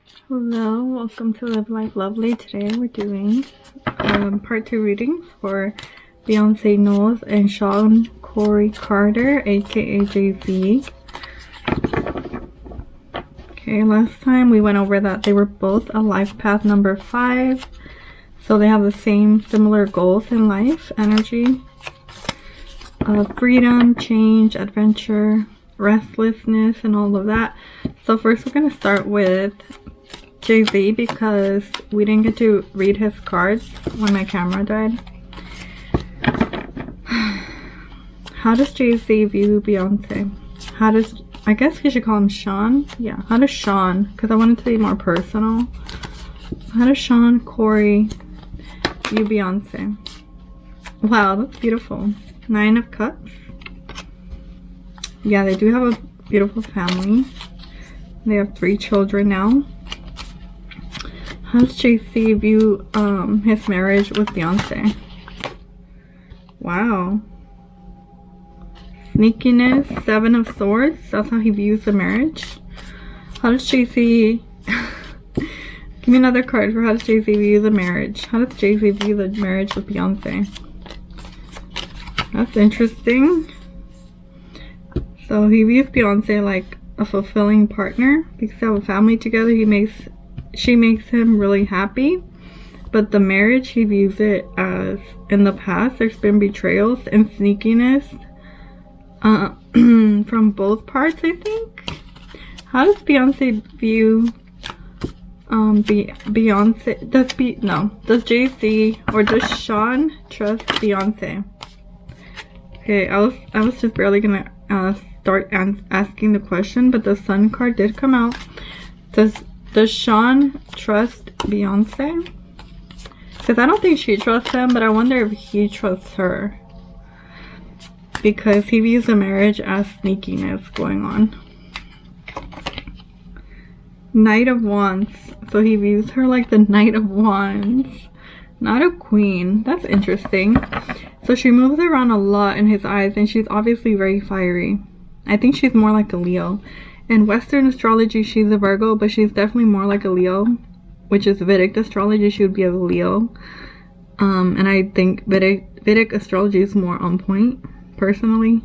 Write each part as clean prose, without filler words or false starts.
Hello, welcome to Live Life Lovely. Today we're doing part 2 readings for Beyonce Knowles and Sean Corey Carter, aka Jay Z. Okay, last time we went over that they were both a life path number 5, so they have the same similar goals in life, energy, freedom, change, adventure, restlessness, and all of that. So first we're going to start with Jay Z because we didn't get to read his cards when my camera died. How does Jay Z view Beyonce? How does, I guess we should call him Sean? Yeah, how does Sean, because I wanted to be more personal. How does Sean Corey view Beyonce? Wow, that's beautiful. 9 of Cups. Yeah, they do have a beautiful family. They have 3 children now. How does Jay Z view his marriage with Beyonce? Wow. Sneakiness, 7 of Swords. That's how he views the marriage. How does Jay Z... Give me another card for how does Jay Z view the marriage. How does Jay Z view the marriage with Beyonce? That's interesting. So he views Beyonce like a fulfilling partner because they have a family together. She makes him really happy, but the marriage, he views it as in the past there's been betrayals and sneakiness from both parts, I think. How does Beyonce view does Jay Z or does Sean trust Beyonce? Okay, I was just barely gonna start asking the question, but the Sun card did come out. Does Sean trust Beyonce? Because I don't think she trusts him, but I wonder if he trusts her. Because he views the marriage as sneakiness going on. Knight of Wands. So he views her like the Knight of Wands. Not a queen. That's interesting. So she moves around a lot in his eyes, and she's obviously very fiery. I think she's more like a Leo. In Western astrology, she's a Virgo, but she's definitely more like a Leo, which is Vedic astrology. She would be a Leo. And I think Vedic astrology is more on point, personally.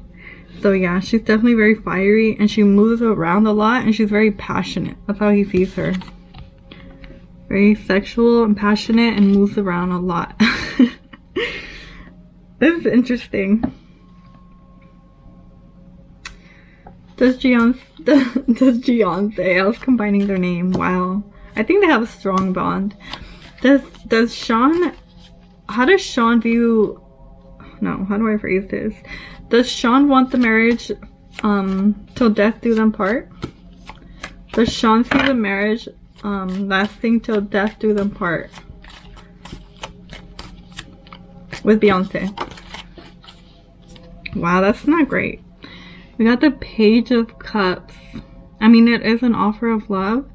So yeah, she's definitely very fiery, and she moves around a lot, and she's very passionate. That's how he sees her. Very sexual and passionate, and moves around a lot. This is interesting. Does Beyonce, I was combining their name, wow. I think they have a strong bond. Does Sean, how does Sean view, no, how do I phrase this? Does Sean want the marriage till death do them part? Does Sean see the marriage lasting till death do them part with Beyonce? Wow, that's not great. We got the Page of Cups. I mean, it is an offer of love.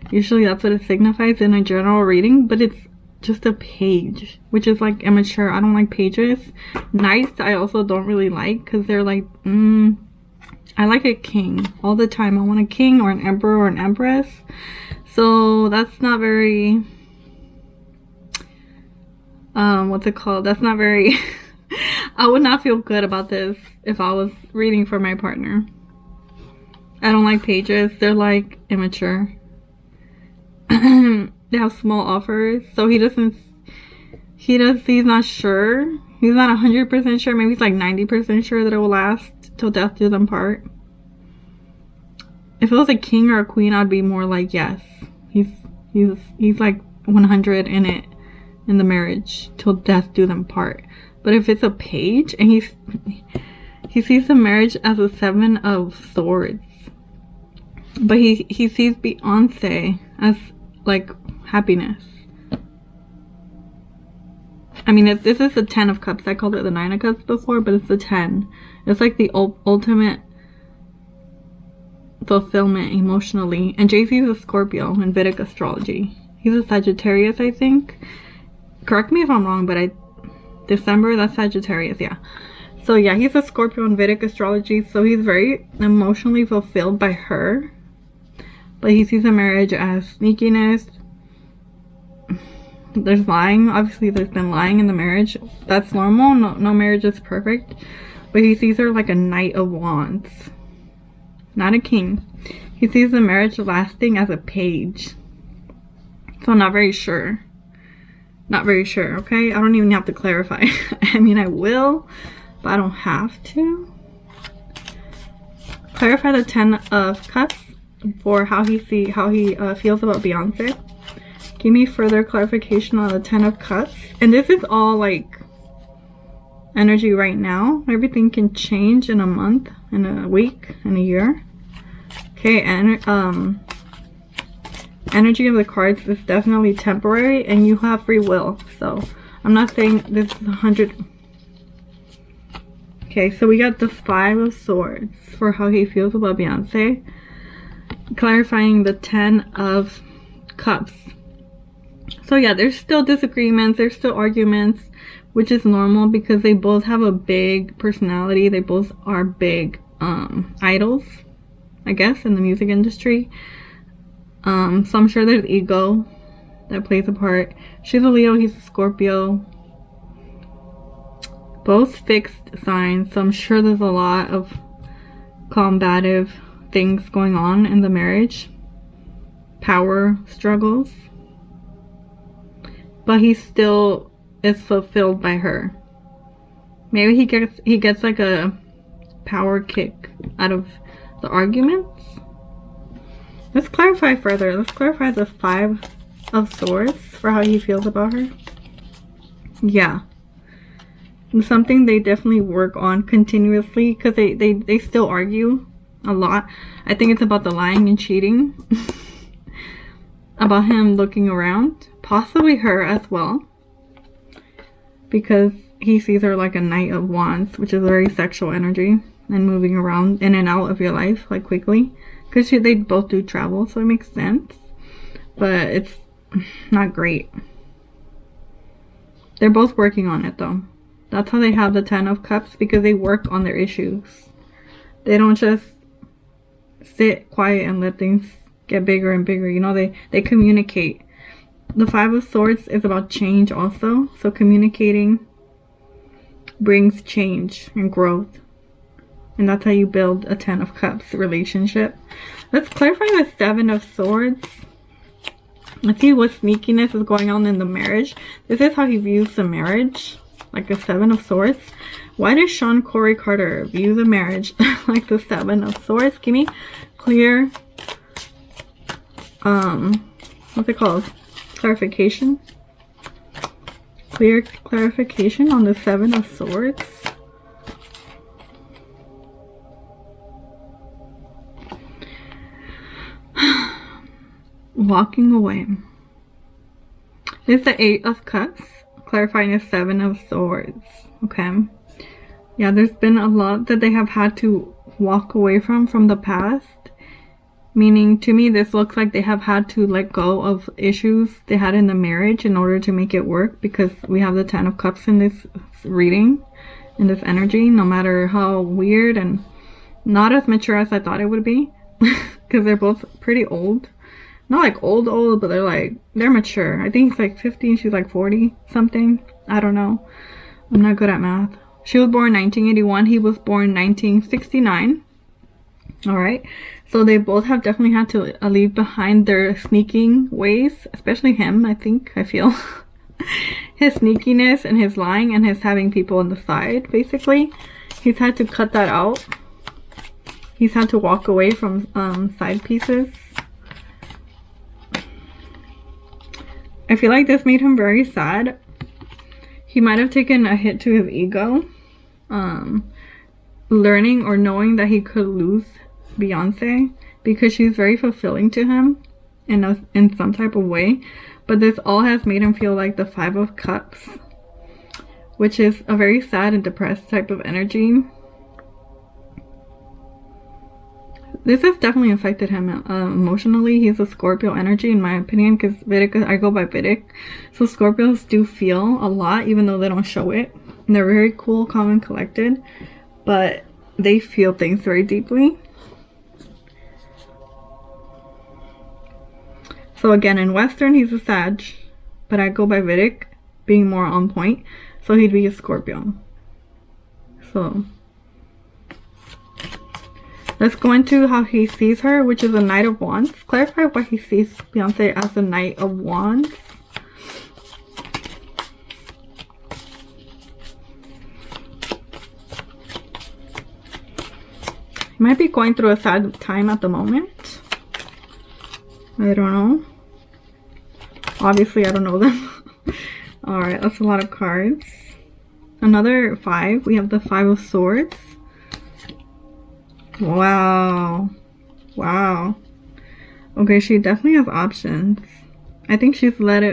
Usually that's what it signifies in a general reading, but it's just a page, which is like immature. I don't like pages. Knights I also don't really like because they're like, I like a king all the time. I want a king or an emperor or an empress. So that's not very, what's it called? That's not very... I would not feel good about this if I was reading for my partner. I don't like pages. They're like immature. They have small offers. So he's not sure. He's not 100% sure. Maybe he's like 90% sure that it will last till death do them part. If it was a king or a queen, I'd be more like, yes. He's like 100 in it, in the marriage till death do them part. But if it's a page and he sees the marriage as a 7 of Swords, but he sees Beyonce as like happiness. I mean, this is the 10 of Cups. I called it the 9 of Cups before, but it's the 10. It's like the ultimate fulfillment emotionally. And Jay Z is a Scorpio in Vedic astrology. He's a Sagittarius, I think. Correct me if I'm wrong, but December, that's Sagittarius, yeah. So yeah, he's a Scorpio in Vedic astrology, so he's very emotionally fulfilled by her. but he sees a marriage as sneakiness. There's lying. Obviously there's been lying in the marriage. That's normal. No marriage is perfect, but he sees her like a Knight of Wands, not a king. He sees the marriage lasting as a page. So not very sure. Not very sure, okay? I don't even have to clarify. I mean, I will, but I don't have to. Clarify the 10 of Cups for how he feels about Beyonce. Give me further clarification on the 10 of Cups. And this is all like energy right now. Everything can change in a month, in a week, in a year. Okay, and energy of the cards is definitely temporary, and you have free will. So I'm not saying this is 100. Okay, so we got the 5 of Swords for how he feels about Beyonce. Clarifying the 10 of Cups. So yeah, there's still disagreements, there's still arguments, which is normal because they both have a big personality. They both are big idols, I guess, in the music industry. So I'm sure there's ego that plays a part. She's a Leo, he's a Scorpio. Both fixed signs, so I'm sure there's a lot of combative things going on in the marriage. Power struggles. But he still is fulfilled by her. Maybe he gets like a power kick out of the arguments. Let's clarify further. Let's clarify the 5 of Swords for how he feels about her. Yeah. And something they definitely work on continuously because they still argue a lot. I think it's about the lying and cheating. About him looking around. Possibly her as well. Because he sees her like a Knight of Wands, which is very sexual energy. And moving around in and out of your life like quickly. Because they both do travel, so it makes sense. But it's not great. They're both working on it though. That's how they have the 10 of Cups, because they work on their issues. They don't just sit quiet and let things get bigger and bigger. You know, they communicate. The 5 of Swords is about change also. So communicating brings change and growth. And that's how you build a 10 of Cups relationship. Let's clarify the 7 of Swords. Let's see what sneakiness is going on in the marriage. This is how he views the marriage. Like a 7 of Swords. Why does Sean Corey Carter view the marriage like the 7 of Swords? Give me clear, what's it called? Clarification. Clear clarification on the 7 of Swords. Walking away. This is the 8 of Cups. Clarifying the 7 of Swords. Okay. Yeah, there's been a lot that they have had to walk away from the past. Meaning, to me, this looks like they have had to let go of issues they had in the marriage in order to make it work. Because we have the 10 of Cups in this reading. In this energy. No matter how weird and not as mature as I thought it would be. Because they're both pretty old. Not like old, but they're mature. I think he's like 50 and she's like 40 something. I don't know. I'm not good at math. She was born 1981. He was born 1969. Alright. So they both have definitely had to leave behind their sneaking ways. Especially him, I feel. His sneakiness and his lying and his having people on the side, basically. He's had to cut that out. He's had to walk away from side pieces. I feel like this made him very sad. He might have taken a hit to his ego. Learning or knowing that he could lose Beyonce. Because she's very fulfilling to him. In some type of way. But this all has made him feel like the 5 of Cups. Which is a very sad and depressed type of energy. This has definitely affected him emotionally. He's a Scorpio energy in my opinion, because I go by Vedic. So Scorpios do feel a lot even though they don't show it. And they're very cool, calm, and collected. But they feel things very deeply. So again, in Western, he's a Sag, but I go by Vedic being more on point. So he'd be a Scorpio. So let's go into how he sees her, which is a Knight of Wands. Clarify why he sees Beyonce as a Knight of Wands. He might be going through a sad time at the moment. I don't know. Obviously, I don't know them. Alright, that's a lot of cards. Another 5. We have the 5 of Swords. Wow. Wow. Okay, she definitely has options. I think she has let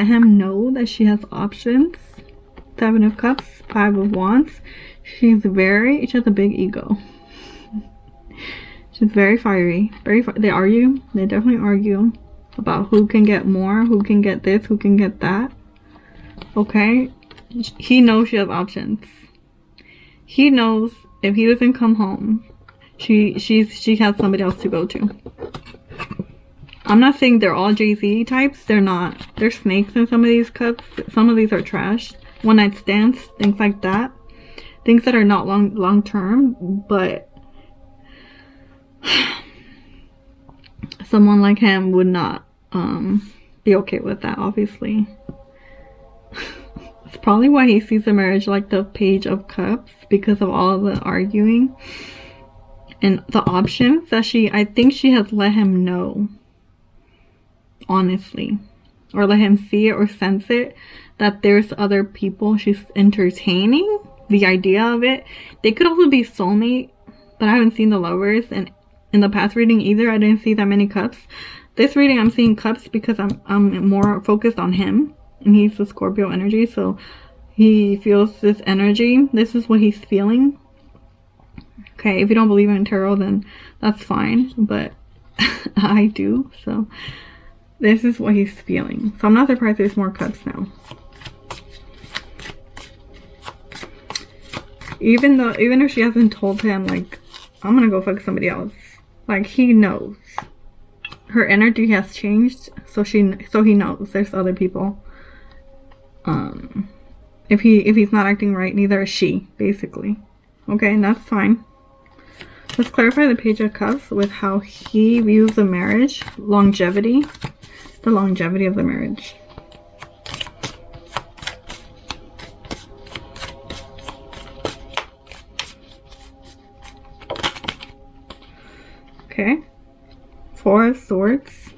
him know that she has options. 7 of Cups, 5 of Wands. She has a big ego. She's very fiery. They argue. They definitely argue about who can get more, who can get this, who can get that. Okay? He knows she has options. He knows if he doesn't come home, she has somebody else to go to. I'm not saying they're all Jay Z types. They're not. There's snakes in some of these cups. Some of these are trash. One night stands, things like that. Things that are not long term, but someone like him would not be okay with that, obviously. It's probably why he sees the marriage like the Page of Cups, because of all the arguing and the options that I think she has let him know, honestly, or let him see it or sense it, that there's other people she's entertaining. The idea of it. They could also be soulmate, but I haven't seen the Lovers, and in the past reading either I didn't see that many cups. This reading I'm seeing cups because I'm more focused on him, and he's the Scorpio energy, so he feels this energy. This is what he's feeling. Okay, if you don't believe in tarot, then that's fine, but I do, so this is what he's feeling. So I'm not surprised there's more cups now. Even if she hasn't told him, like, I'm gonna go fuck somebody else, like, he knows her energy has changed, so he knows there's other people. If he's not acting right, neither is she, basically. Okay, and that's fine. Let's clarify the Page of Cups with how he views the marriage, longevity, the longevity of the marriage. Okay, 4 of Swords.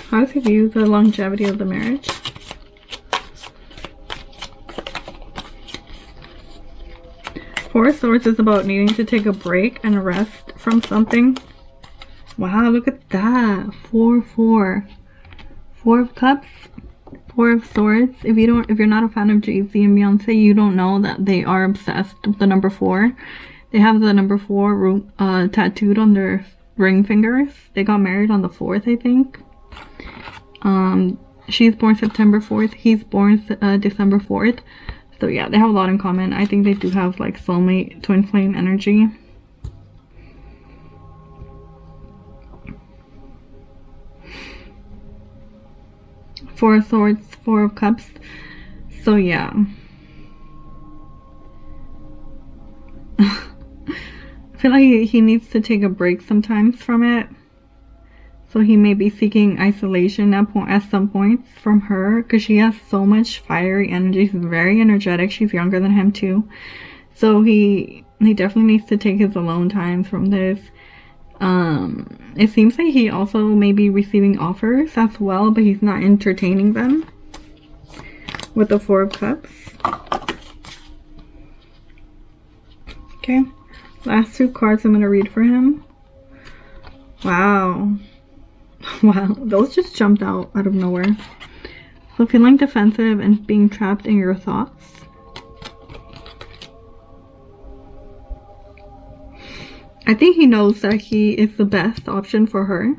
How does he view the longevity of the marriage? Four of Swords is about needing to take a break and a rest from something. Wow, look at that. 4, 4. 4 of Cups, 4 of Swords. If you're not a fan of Jay Z and Beyonce, you don't know that they are obsessed with the number 4. They have the number 4 tattooed on their ring fingers. They got married on the 4th, I think. She's born September 4th. He's born December 4th. So yeah, they have a lot in common. I think they do have like soulmate, twin flame energy. Four of Swords, 4 of Cups. So yeah. I feel like he needs to take a break sometimes from it. So he may be seeking isolation at some points from her, because she has so much fiery energy. She's very energetic. She's younger than him too. So he definitely needs to take his alone time from this. It seems like he also may be receiving offers as well, but he's not entertaining them. With the 4 of Cups. Okay. Last 2 cards I'm going to read for him. Wow. Wow, those just jumped out of nowhere. So feeling defensive and being trapped in your thoughts. I think he knows that he is the best option for her.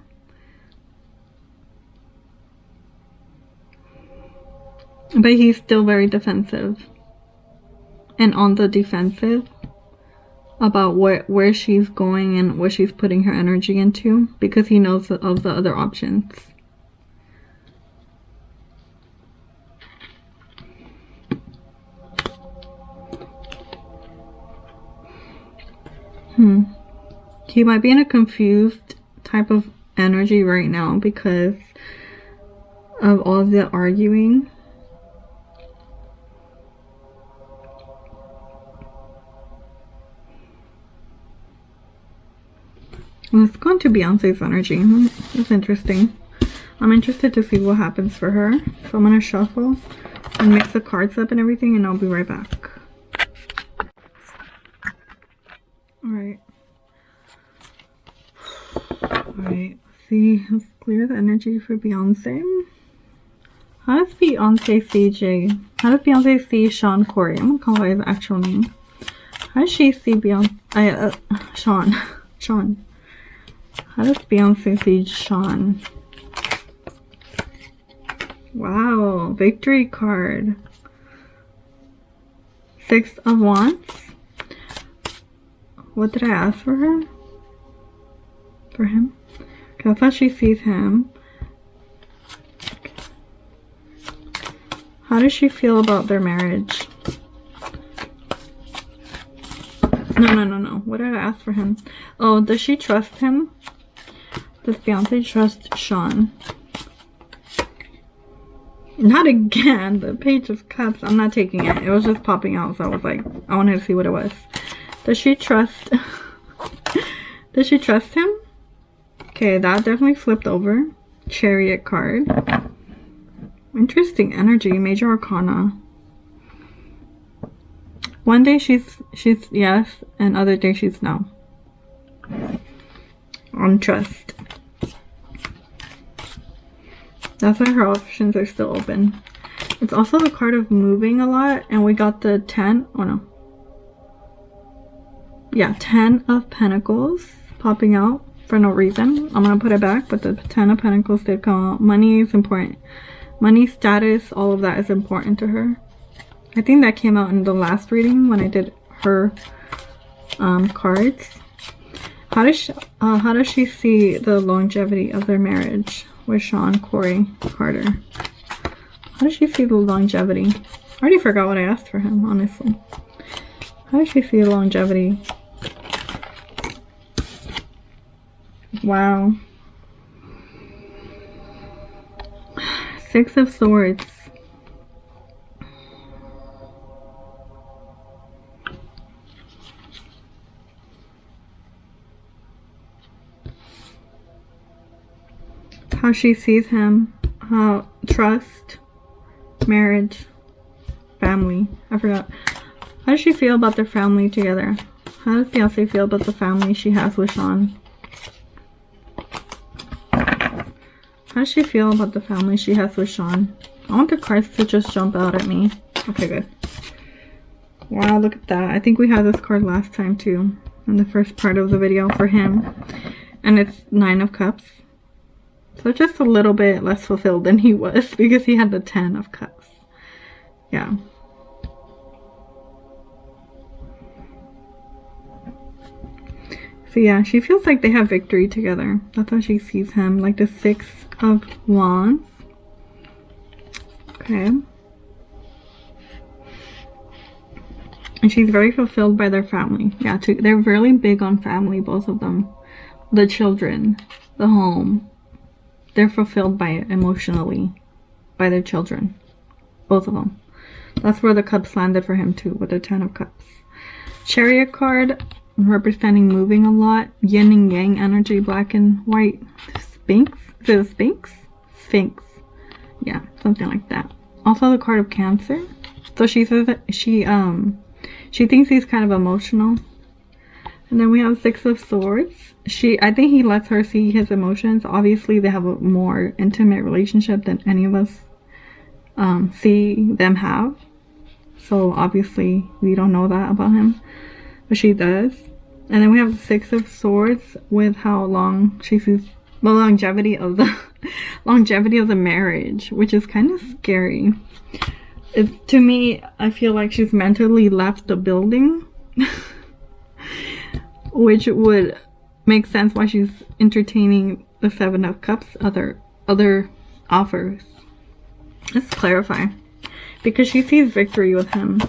But he's still very defensive. And on the defensive. about where she's going and what she's putting her energy into, because he knows of the other options. He might be in a confused type of energy right now because of all the arguing. Let's go into Beyonce's energy. That's interesting. I'm interested to see what happens for her. So I'm going to shuffle and mix the cards up and everything, and I'll be right back. Alright. Alright. See, let's clear the energy for Beyonce. How does Beyonce see Jay? How does Beyonce see Sean Corey? I'm going to call her his actual name. How does she see Beyonce? Sean. Sean. How does Beyonce see Sean? Wow, victory card. 6 of Wands. What did I ask for her? For him? Okay, that's how she sees him. How does she feel about their marriage? No. What did I ask for him? Oh, does she trust him? Does Beyonce trust Sean? Not again. The Page of Cups. I'm not taking it. It was just popping out, so I was like, I wanted to see what it was. Does she trust... Does she trust him? Okay, that definitely flipped over. Chariot card. Interesting energy. Major Arcana. One day she's yes, and other day she's no. On trust. That's why her options are still open. It's also the card of moving a lot, and we got the 10. Oh no. Yeah, 10 of Pentacles popping out for no reason. I'm gonna put it back, but the 10 of Pentacles did come out. Money is important. Money, status, all of that is important to her. I think that came out in the last reading when I did her cards. How does she see the longevity of their marriage with Sean Corey Carter? How does she see the longevity? I already forgot what I asked for him, honestly. How does she see the longevity? Wow. 6 of Swords. How she sees him, how trust, marriage, family. I forgot. How does she feel about their family together? How does Beyonce feel about the family she has with Sean? How does she feel about the family she has with Sean? I want the cards to just jump out at me. Okay, good. Wow, look at that. I think we had this card last time too, in the first part of the video for him. And it's 9 of Cups. So just a little bit less fulfilled than he was because he had the 10 of Cups. Yeah. So yeah, she feels like they have victory together. That's how she sees him. Like the 6 of Wands. Okay. And she's very fulfilled by their family. Yeah, they're really big on family, both of them. The children, the home. They're fulfilled by it emotionally. By their children. Both of them. That's where the Cups landed for him too, with the 10 of Cups. Chariot card, representing moving a lot. Yin and yang energy, black and white. Sphinx? Is it a Sphinx? Sphinx. Yeah, something like that. Also the card of Cancer. So she says that she thinks he's kind of emotional. And then we have 6 of Swords. I think he lets her see his emotions. Obviously, they have a more intimate relationship than any of us see them have. So obviously, we don't know that about him. But she does. And then we have the 6 of Swords with how long she sees the longevity of the marriage, which is kind of scary. To me, I feel like she's mentally left the building. which would make sense why she's entertaining the Seven of Cups other offers. Let's clarify. Because she sees victory with him.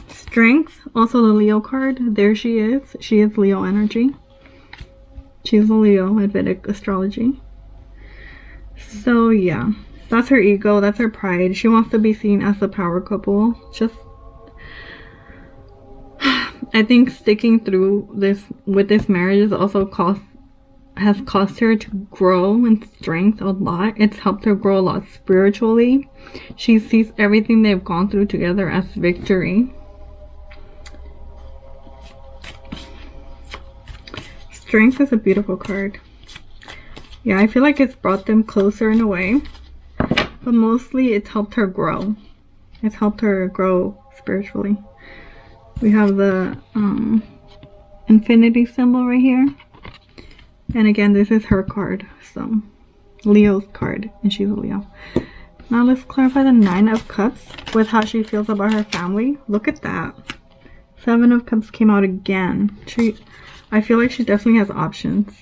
Strength, also the Leo card. There she is. She is Leo energy. She's a Leo in Vedic astrology. So yeah, that's her ego, that's her pride. She wants to be seen as a power couple. Just, I think sticking through this with this marriage is also has caused her to grow in strength a lot. It's helped her grow a lot spiritually. She sees everything they've gone through together as victory. Strength is a beautiful card. Yeah, I feel like it's brought them closer in a way, but mostly it's helped her grow. It's helped her grow spiritually. We have the infinity symbol right here. And again, this is her card. So, Leo's card. And she's a Leo. Now let's clarify the Nine of Cups with how she feels about her family. Look at that. Seven of Cups came out again. I feel like she definitely has options.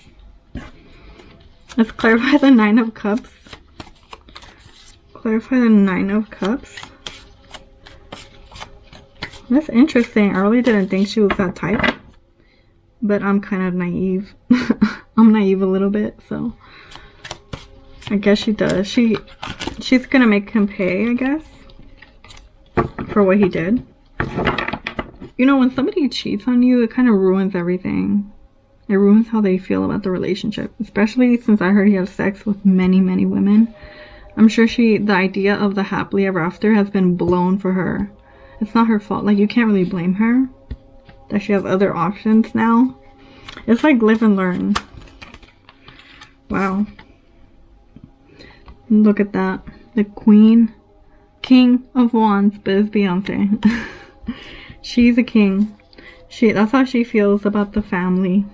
Let's clarify the Nine of Cups. Clarify the Nine of Cups. That's interesting. I really didn't think she was that type. But I'm kind of naive. I'm naive a little bit, so I guess she does. She's gonna make him pay, I guess, for what he did. You know, when somebody cheats on you, it kind of ruins everything. It ruins how they feel about the relationship. Especially since I heard he has sex with many, many women. I'm sure the idea of the happily ever after has been blown for her. It's not her fault. Like, you can't really blame her that she has other options now. It's like live and learn. Wow. Look at that. The King of Wands, but it's Beyonce. She's a king. That's how she feels about the family.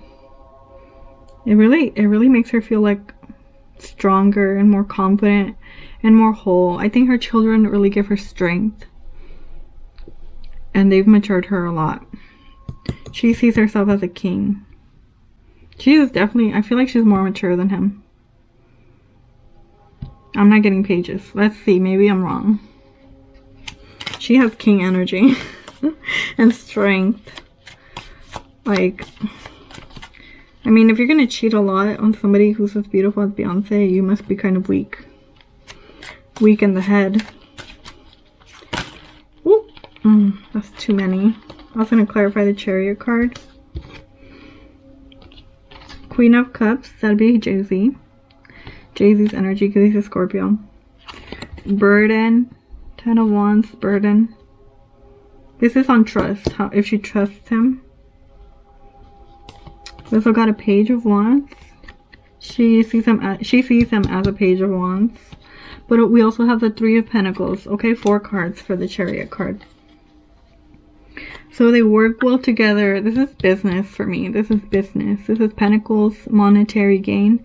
It really makes her feel like stronger and more confident and more whole. I think her children really give her strength. And they've matured her a lot. She sees herself as a king. She is definitely, I feel like she's more mature than him. I'm not getting pages. Let's see, maybe I'm wrong. She has king energy and strength. Like, I mean, if you're gonna cheat a lot on somebody who's as beautiful as Beyonce, you must be kind of weak. Weak in the head. That's too many. I was going to clarify the Chariot card. Queen of Cups, that'd be Jay Z. Jay Z's energy because he's a Scorpio. Burden, Ten of Wands, burden. This is on trust, if she trusts him. We also got a Page of Wands. She sees him as a Page of Wands. But we also have the Three of Pentacles. Okay, 4 cards for the Chariot card. So they work well together. This is business for me. This is business. This is Pentacles, monetary gain.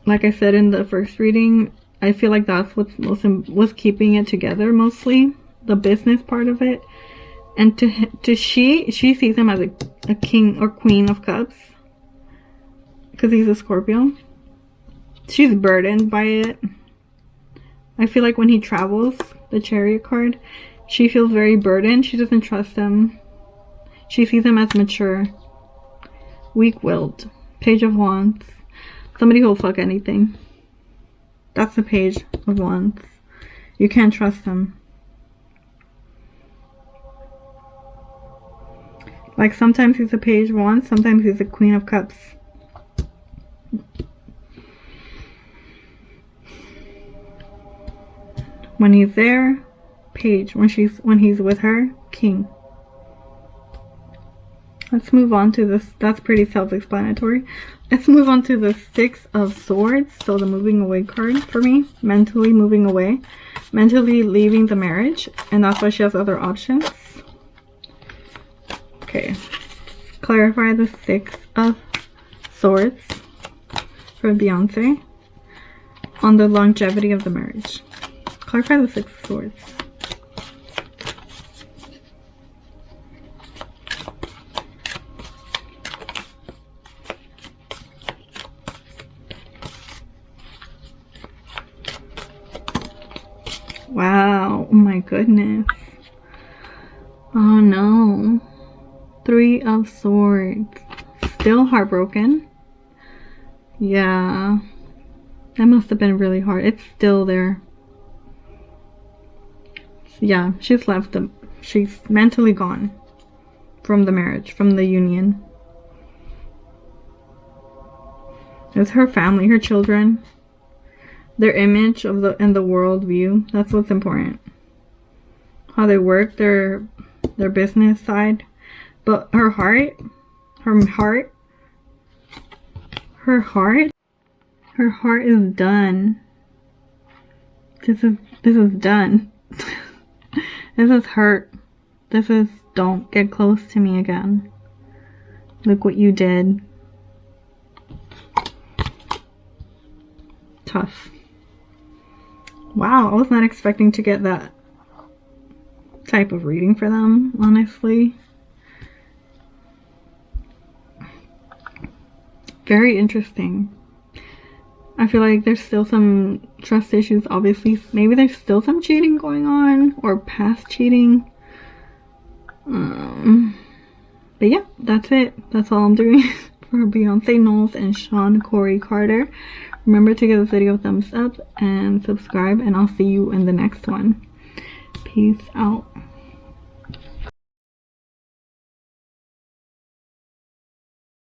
Like I said in the first reading, I feel like that's what's keeping it together mostly. The business part of it. And she sees him as a king or queen of cups. Because he's a Scorpio. She's burdened by it. I feel like when he travels, the Chariot card, she feels very burdened. She doesn't trust him. She sees him as mature. Weak-willed. Page of Wands. Somebody who'll fuck anything. That's the Page of Wands. You can't trust him. Like sometimes he's a Page of Wands, sometimes he's a Queen of Cups. When he's there, Page. When he's with her, King. Let's move on to this. That's pretty self-explanatory. Let's move on to the Six of Swords. So the moving away card for me. Mentally moving away. Mentally leaving the marriage. And that's why she has other options. Okay. Clarify the Six of Swords for Beyonce on the longevity of the marriage. Clarify the Six of Swords. my goodness. Oh no. 3 of Swords. Still heartbroken. Yeah. That must have been really hard. It's still there. Yeah, she's left them. She's mentally gone from the marriage, from the union. It's her family, her children, their image of the and the world view. That's what's important. How they work, their business side. But her heart is done. This is done. This is hurt. This is, don't get close to me again. Look what you did. Tough. Wow, I was not expecting to get that type of reading for them, honestly. Very interesting. I feel like there's still some trust issues, obviously. Maybe there's still some cheating going on, or past cheating. But yeah, that's it. That's all I'm doing for Beyonce Knowles and Sean Corey Carter. Remember to give this video a thumbs up and subscribe, and I'll see you in the next one. Peace out.